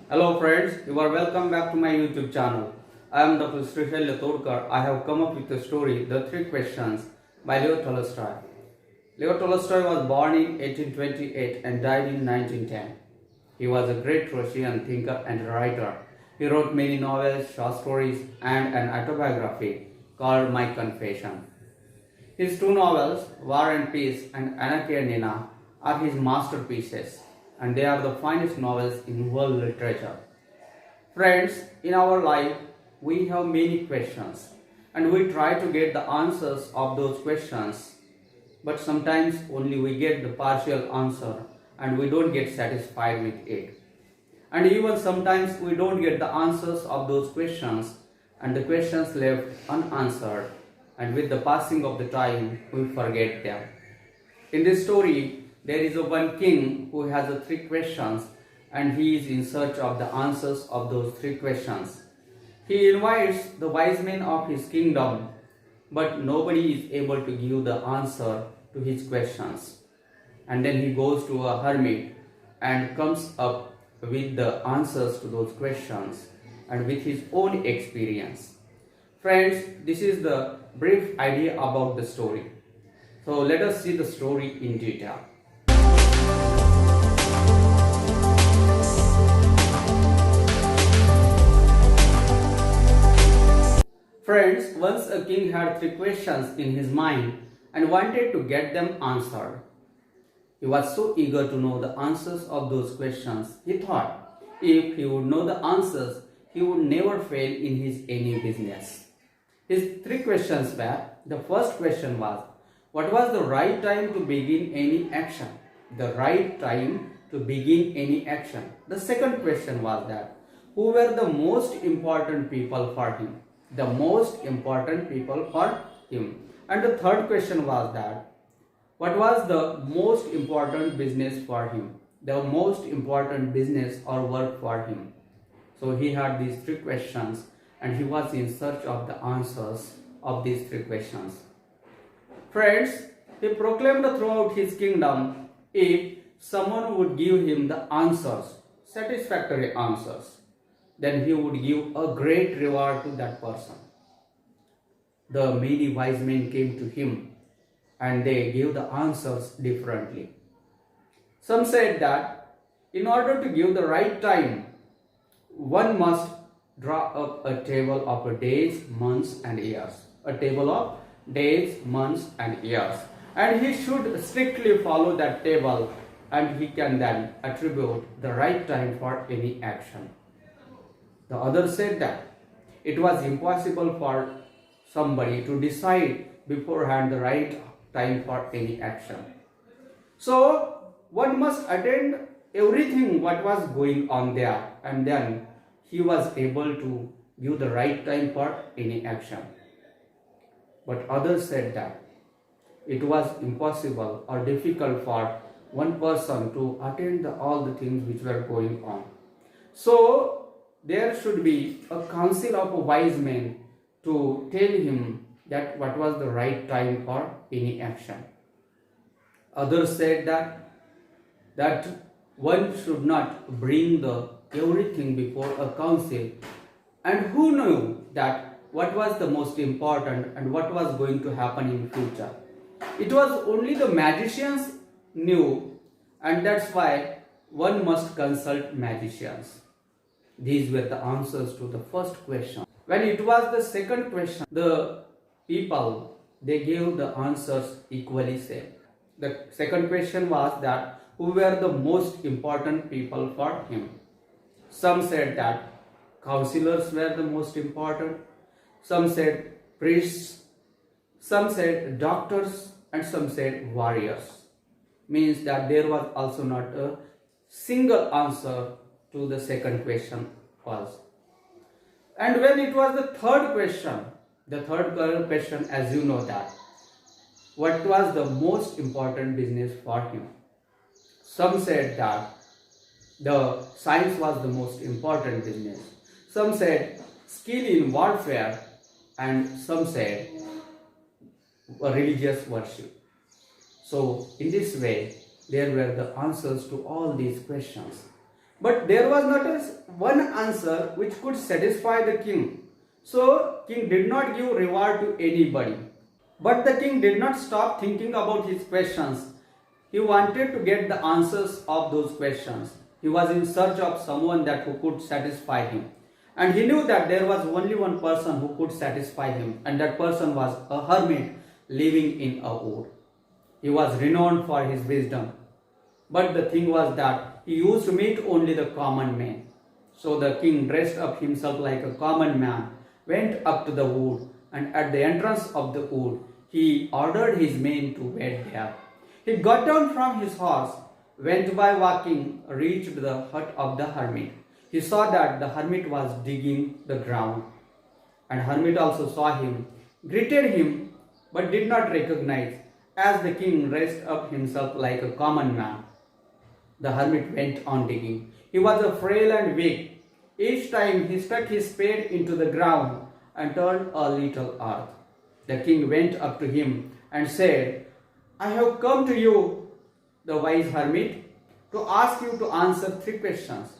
Hello friends, you are welcome back to my YouTube channel. I am Dr. Srishal Tolstoy. I have come up with the story The Three Questions by Leo Tolstoy. Leo Tolstoy was born in 1828 and died in 1910. He was a great Russian thinker and writer. He wrote many novels, short stories, and an autobiography called My Confession. His two novels, War and Peace and Anarchy and Nina, are his masterpieces, and they are the finest novels in world literature. Friends, in our life, we have many questions, and we try to get the answers of those questions, but sometimes only we get the partial answer and we don't get satisfied with it. And even sometimes we don't get the answers of those questions and the questions left unanswered, and with the passing of the time we forget them. In this story, there is a one king who has three questions and he is in search of the answers of those three questions. He invites the wise men of his kingdom, but nobody is able to give the answer to his questions. And then he goes to a hermit and comes up with the answers to those questions and with his own experience. Friends, this is the brief idea about the story. So let us see the story in detail. Friends, once a king had three questions in his mind and wanted to get them answered. He was so eager to know the answers of those questions. He thought if he would know the answers, he would never fail in his any business. His three questions were, the first question was, what was the right time to begin any action? The right time to begin any action. The second question was that, who were the most important people for him? The most important people for him. And the third question was that, what was the most important business for him? The most important business or work for him. So he had these three questions and he was in search of the answers of these three questions. Friends, he proclaimed throughout his kingdom if someone would give him the answers, satisfactory answers, then he would give a great reward to that person. The many wise men came to him and they gave the answers differently. Some said that in order to give the right time, one must draw up a table of days, months and years. A table of days, months and years. And he should strictly follow that table and he can then attribute the right time for any action. The others said that it was impossible for somebody to decide beforehand the right time for any action. So one must attend everything what was going on there and then he was able to give the right time for any action. But others said that it was impossible or difficult for one person to attend all the things which were going on. So there should be a council of wise men to tell him that what was the right time for any action. Others said that one should not bring the everything before a council, and who knew that what was the most important and what was going to happen in future. It was only the magicians knew, and that's why one must consult magicians. These were the answers to the first question. When it was the second question, the people, they gave the answers equally same. The second question was that who were the most important people for him? Some said that counselors were the most important. Some said priests. Some said doctors and some said warriors. Means that there was also not a single answer to the second question was. And when it was the third question, as you know that, what was the most important business for him? Some said that the science was the most important business. Some said skill in warfare and some said religious worship. So in this way, there were the answers to all these questions. But there was not a one answer which could satisfy the king. So king did not give reward to anybody. But the king did not stop thinking about his questions. He wanted to get the answers of those questions. He was in search of someone that who could satisfy him. And he knew that there was only one person who could satisfy him, and that person was a hermit living in a wood. He was renowned for his wisdom. But the thing was that he used to meet only the common men. So the king dressed up himself like a common man, went up to the wood, and at the entrance of the wood, he ordered his men to wait there. He got down from his horse, went by walking, reached the hut of the hermit. He saw that the hermit was digging the ground, and hermit also saw him, greeted him, but did not recognize, as the king raised up himself like a common man. The hermit went on digging. He was frail and weak. Each time he stuck his spade into the ground and turned a little earth. The king went up to him and said, I have come to you, the wise hermit, to ask you to answer 3 questions.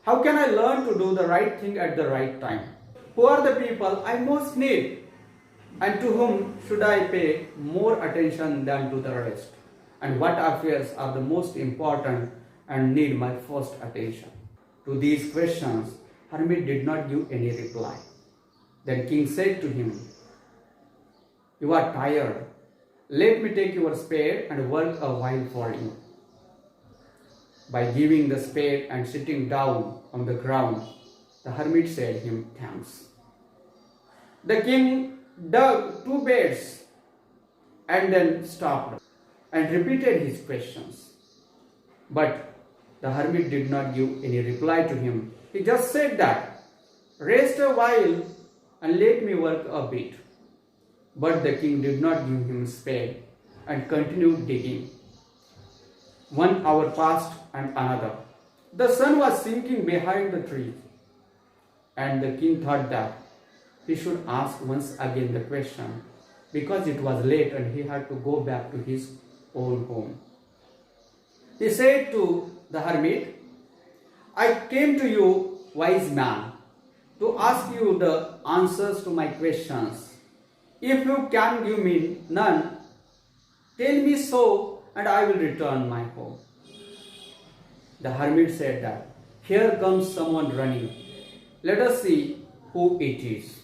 How can I learn to do the right thing at the right time? Who are the people I most need? And to whom should I pay more attention than to the rest? And what affairs are the most important and need my first attention? To these questions, hermit did not give any reply. Then king said to him, You are tired. Let me take your spade and work a while for you. By giving the spade and sitting down on the ground, the hermit said him thanks. The king dug 2 beds and then stopped and repeated his questions. But the hermit did not give any reply to him. He just said that, Rest a while and let me work a bit. But the king did not give him a spade and continued digging. 1 hour passed and another. The sun was sinking behind the trees, and the king thought that he should ask once again the question, because it was late and he had to go back to his own home. He said to the hermit, I came to you, wise man, to ask you the answers to my questions. If you can give me none, tell me so, and I will return my home. The hermit said that, Here comes someone running. Let us see who it is.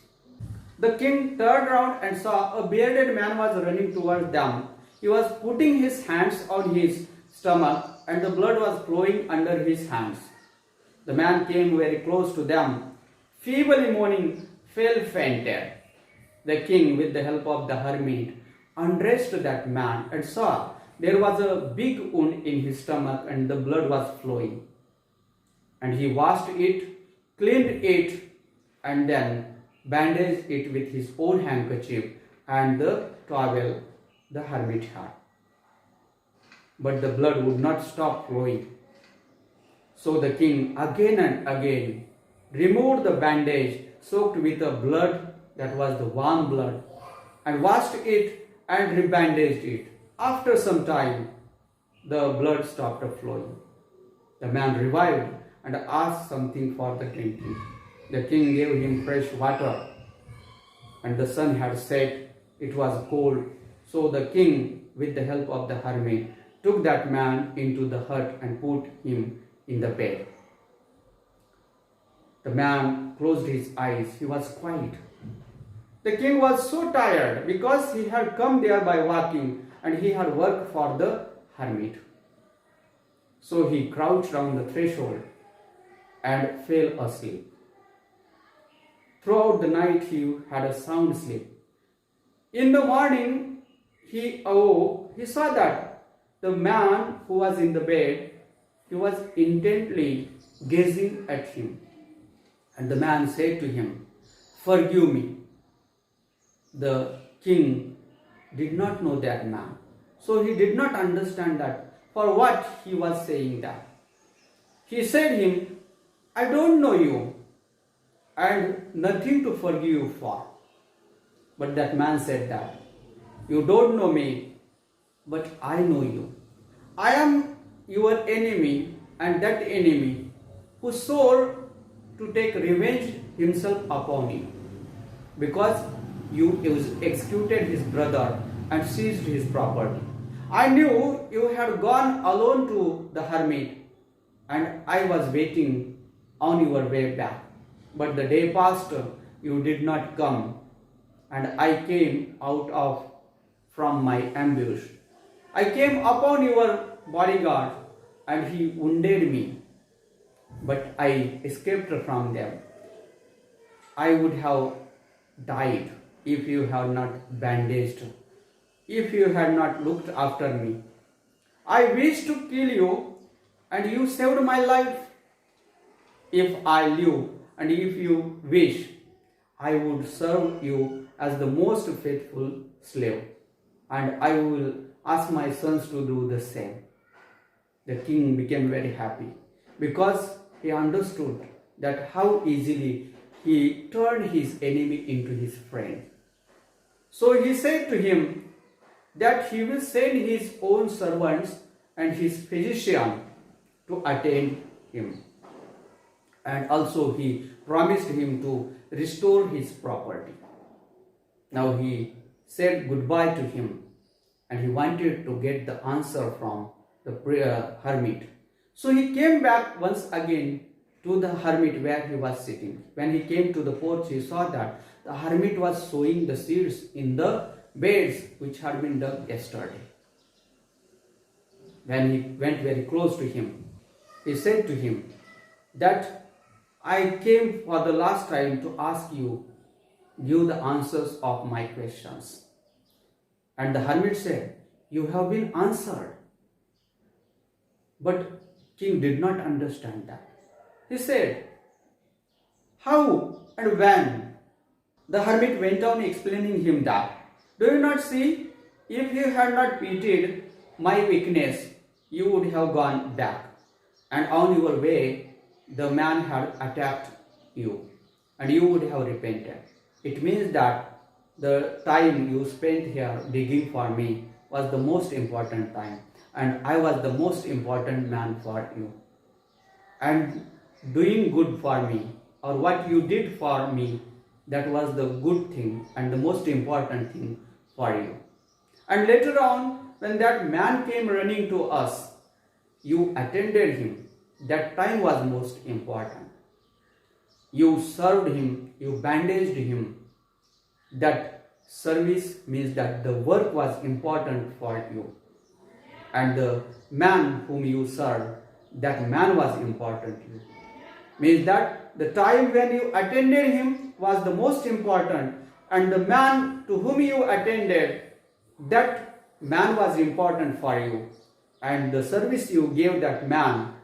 The king turned round and saw a bearded man was running towards them. He was putting his hands on his stomach, and the blood was flowing under his hands. The man came very close to them. Feebly moaning, fell fainted. The king, with the help of the hermit, undressed that man and saw there was a big wound in his stomach and the blood was flowing. And he washed it, cleaned it, and then bandaged it with his own handkerchief and the towel the hermit had. But the blood would not stop flowing. So the king again and again removed the bandage soaked with the blood, that was the warm blood, and washed it and rebandaged it. After some time, the blood stopped flowing. The man revived and asked something for the drinking. The king gave him fresh water, and the sun had set. It was cold. So the king, with the help of the hermit, took that man into the hut and put him in the bed. The man closed his eyes. He was quiet. The king was so tired because he had come there by walking and he had worked for the hermit. So he crouched on the threshold and fell asleep. Throughout the night he had a sound sleep. In the morning he awoke. He saw that the man who was in the bed, he was intently gazing at him. And the man said to him, Forgive me. The king did not know that man. So he did not understand that for what he was saying that. He said him, I don't know you and nothing to forgive you for. But that man said that, You don't know me, but I know you. I am your enemy, and that enemy who swore to take revenge himself upon you, because you executed his brother and seized his property. I knew you had gone alone to the hermit, and I was waiting on your way back. But the day passed, you did not come, and I came out of from my ambush. I came upon your bodyguard, and he wounded me, but I escaped from them. I would have died if you had not bandaged, if you had not looked after me. I wished to kill you, and you saved my life. If I live, and if you wish, I would serve you as the most faithful slave, and I will ask my sons to do the same. The king became very happy because he understood that how easily he turned his enemy into his friend. So he said to him that he will send his own servants and his physician to attend him. And also he promised him to restore his property. Now he said goodbye to him, and he wanted to get the answer from the hermit. So he came back once again to the hermit where he was sitting. When he came to the porch, he saw that the hermit was sowing the seeds in the beds which had been dug yesterday. When he went very close to him, he said to him that I came for the last time to ask you, give the answers of my questions. And the hermit said, you have been answered. But king did not understand that. He said, how and when? The hermit went on explaining him that, do you not see, if you had not pitied my weakness, you would have gone back, and on your way the man had attacked you, and you would have repented. It means that the time you spent here digging for me was the most important time, and I was the most important man for you. And doing good for me, or what you did for me, that was the good thing and the most important thing for you. And later on, when that man came running to us, you attended him. That time was most important. You served him, you bandaged him. That service means that the work was important for you. And the man whom you served, that man was important to you. Means that the time when you attended him was the most important, and the man to whom you attended, that man was important for you, and the service you gave that man,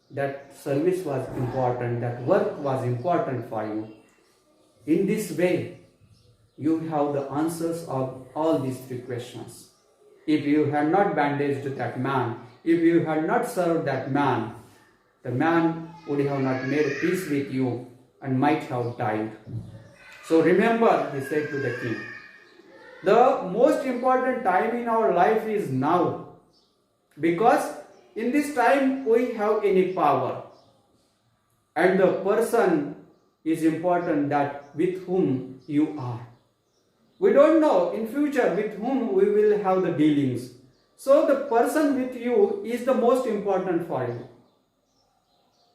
that service was important, that work was important for you. In this way, you have the answers of all these three questions. If you had not bandaged that man, if you had not served that man, the man would have not made peace with you and might have died. So remember, he said to the king, the most important time in our life is now, because in this time we have any power, and the person is important that with whom you are. We don't know in future with whom we will have the dealings. So the person with you is the most important for you.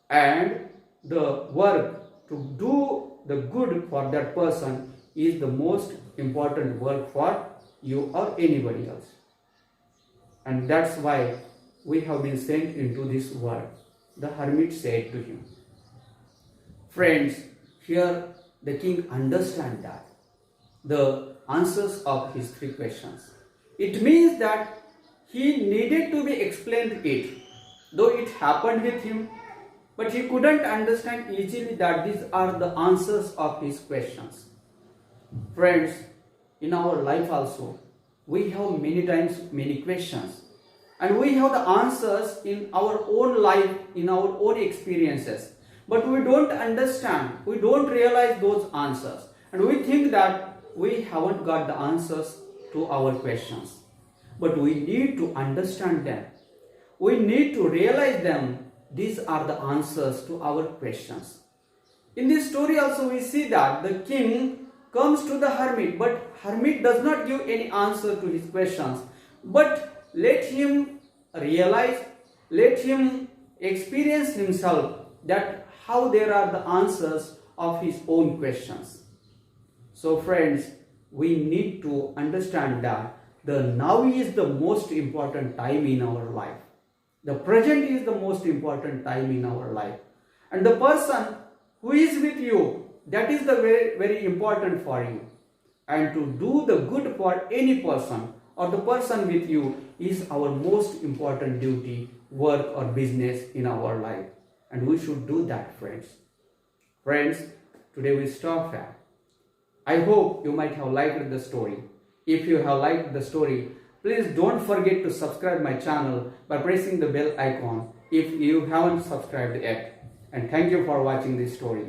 And the work to do the good for that person is the most important work for you or anybody else. And that's why we have been sent into this world, the hermit said to him. Friends, here the king understands that the answers of his three questions. It means that he needed to be explained it, though it happened with him, but he couldn't understand easily that these are the answers of his questions. Friends, in our life also, we have many times many questions, and we have the answers in our own life, in our own experiences, but we don't understand, we don't realize those answers, and we think that we haven't got the answers to our questions. But we need to understand them. We need to realize them these are the answers to our questions. In this story also we see that the king comes to the hermit, but hermit does not give any answer to his questions, but let him realize, let him experience himself that how there are the answers of his own questions. So friends, we need to understand that the now is the most important time in our life. The present is the most important time in our life. And the person who is with you, that is the very, very important for you. And to do the good for any person or the person with you is our most important duty, work or business in our life. And we should do that, friends. Friends, today we stop here. I hope you might have liked the story. If you have liked the story, please don't forget to subscribe my channel by pressing the bell icon if you haven't subscribed yet. And thank you for watching this story.